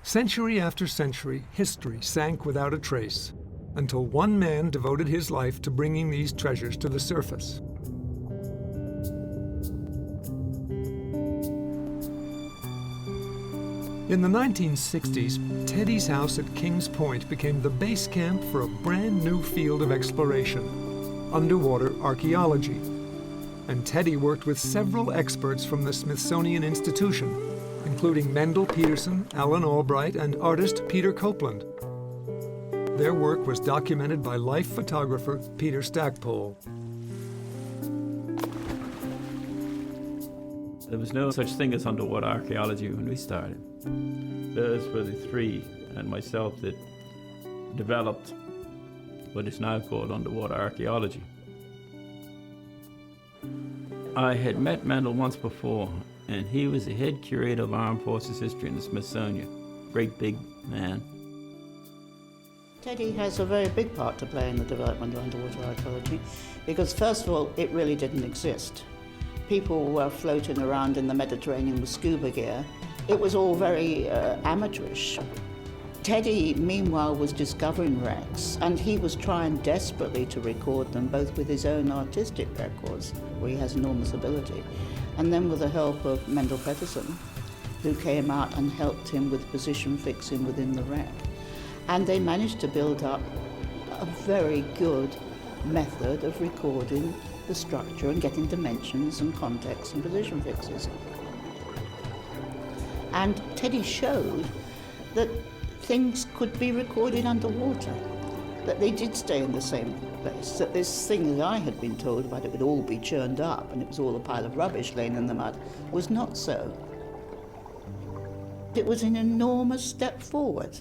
Century after century, history sank without a trace, until one man devoted his life to bringing these treasures to the surface. In the 1960s, Teddy's house at Kings Point became the base camp for a brand new field of exploration, underwater archaeology. And Teddy worked with several experts from the Smithsonian Institution, including Mendel, Peterson, Alan Albright, and artist Peter Copeland. Their work was documented by life photographer Peter Stackpole. There was no such thing as underwater archaeology when we started. Those were the three and myself that developed what is now called underwater archaeology. I had met Mendel once before, and he was the head curator of Armed Forces history in the Smithsonian. Great big man. Teddy has a very big part to play in the development of underwater archaeology because, first of all, it really didn't exist. People were floating around in the Mediterranean with scuba gear. It was all very amateurish. Teddy, meanwhile, was discovering wrecks, and he was trying desperately to record them, both with his own artistic records, where he has enormous ability, and then with the help of Mendel Peterson, who came out and helped him with position fixing within the wreck. And they managed to build up a very good method of recording the structure and getting dimensions and context and position fixes. And Teddy showed that things could be recorded underwater, that they did stay in the same place, that this thing that I had been told about it would all be churned up and it was all a pile of rubbish laying in the mud was not so. It was an enormous step forward.